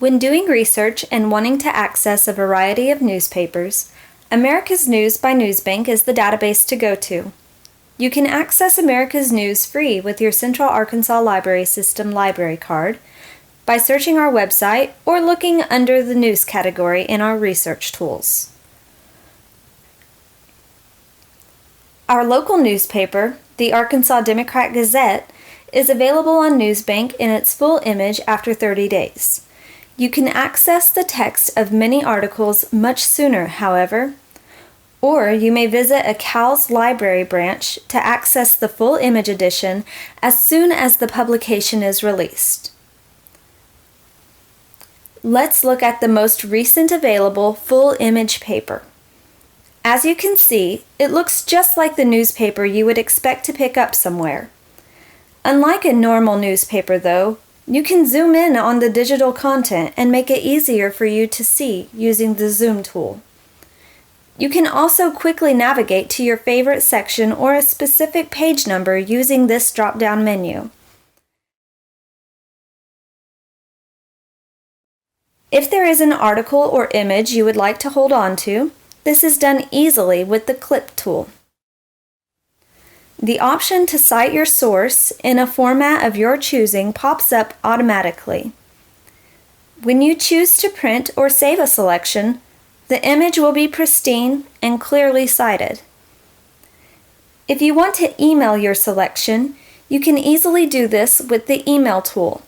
When doing research and wanting to access a variety of newspapers, America's News by Newsbank is the database to go to. You can access America's News free with your Central Arkansas Library System library card by searching our website or looking under the News category in our research tools. Our local newspaper, the Arkansas Democrat-Gazette, is available on Newsbank in its full image after 30 days. You can access the text of many articles much sooner, however, or you may visit a CALS library branch to access the full image edition as soon as the publication is released. Let's look at the most recent available full image paper. As you can see, it looks just like the newspaper you would expect to pick up somewhere. Unlike a normal newspaper though, you can zoom in on the digital content and make it easier for you to see using the zoom tool. You can also quickly navigate to your favorite section or a specific page number using this drop-down menu. If there is an article or image you would like to hold on to, this is done easily with the Clip tool. The option to cite your source in a format of your choosing pops up automatically. When you choose to print or save a selection, the image will be pristine and clearly cited. If you want to email your selection, you can easily do this with the Email tool.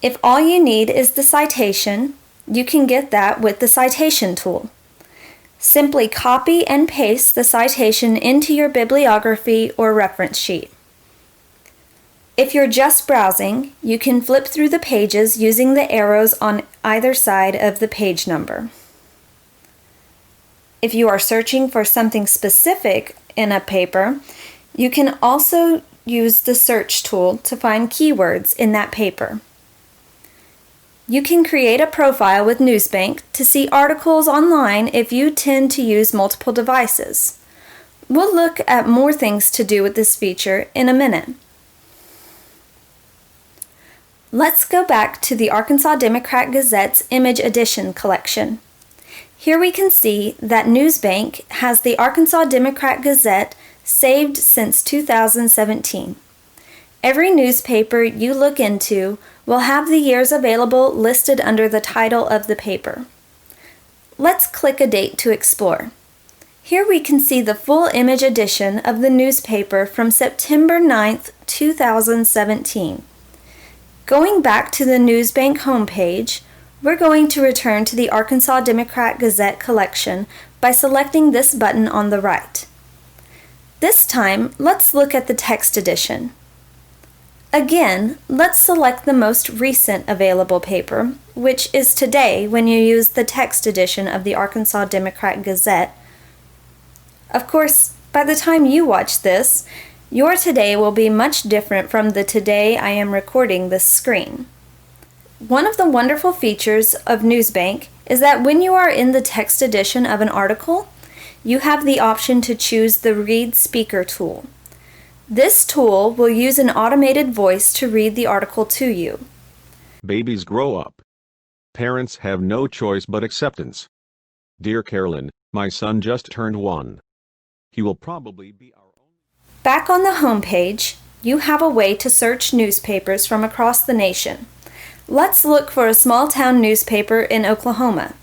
If all you need is the citation, you can get that with the Citation tool. Simply copy and paste the citation into your bibliography or reference sheet. If you're just browsing, you can flip through the pages using the arrows on either side of the page number. If you are searching for something specific in a paper, you can also use the search tool to find keywords in that paper. You can create a profile with Newsbank to see articles online if you tend to use multiple devices. We'll look at more things to do with this feature in a minute. Let's go back to the Arkansas Democrat-Gazette's Image Edition collection. Here we can see that Newsbank has the Arkansas Democrat-Gazette saved since 2017. Every newspaper you look into will have the years available listed under the title of the paper. Let's click a date to explore. Here we can see the full image edition of the newspaper from September 9th, 2017. Going back to the Newsbank homepage, we're going to return to the Arkansas Democrat-Gazette collection by selecting this button on the right. This time, let's look at the text edition. Again, let's select the most recent available paper, which is today when you use the text edition of the Arkansas Democrat-Gazette. Of course, by the time you watch this, your today will be much different from the today I am recording this screen. One of the wonderful features of Newsbank is that when you are in the text edition of an article, you have the option to choose the Read Speaker tool. This tool will use an automated voice to read the article to you. Babies grow up. Parents have no choice but acceptance. Dear Carolyn, my son just turned 1. He will probably be our own. Back on the home page, you have a way to search newspapers from across the nation. Let's look for a small-town newspaper in Oklahoma.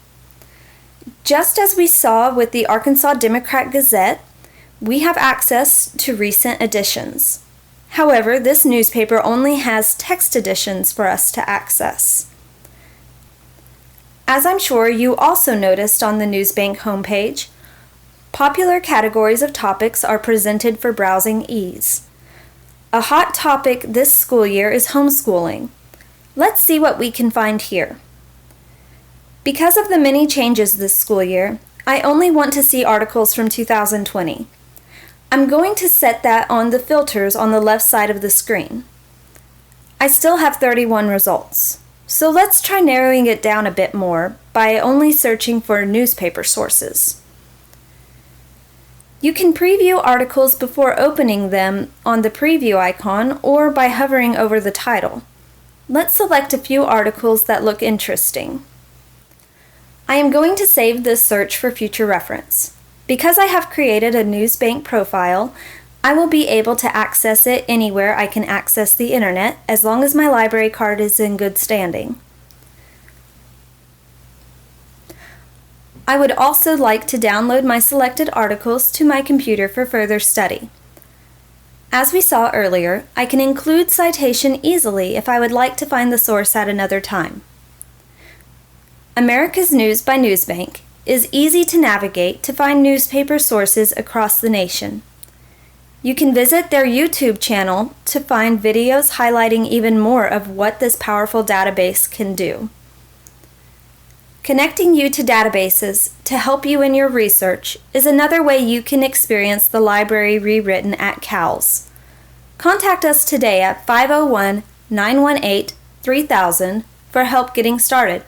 Just as we saw with the Arkansas Democrat-Gazette, we have access to recent editions. However, this newspaper only has text editions for us to access. As I'm sure you also noticed on the Newsbank homepage, popular categories of topics are presented for browsing ease. A hot topic this school year is homeschooling. Let's see what we can find here. Because of the many changes this school year, I only want to see articles from 2020. I'm going to set that on the filters on the left side of the screen. I still have 31 results, so let's try narrowing it down a bit more by only searching for newspaper sources. You can preview articles before opening them on the preview icon or by hovering over the title. Let's select a few articles that look interesting. I am going to save this search for future reference. Because I have created a Newsbank profile, I will be able to access it anywhere I can access the internet as long as my library card is in good standing. I would also like to download my selected articles to my computer for further study. As we saw earlier, I can include citation easily if I would like to find the source at another time. America's News by Newsbank is easy to navigate to find newspaper sources across the nation. You can visit their YouTube channel to find videos highlighting even more of what this powerful database can do. Connecting you to databases to help you in your research is another way you can experience the library rewritten at CALS. Contact us today at 501-918-3000 for help getting started.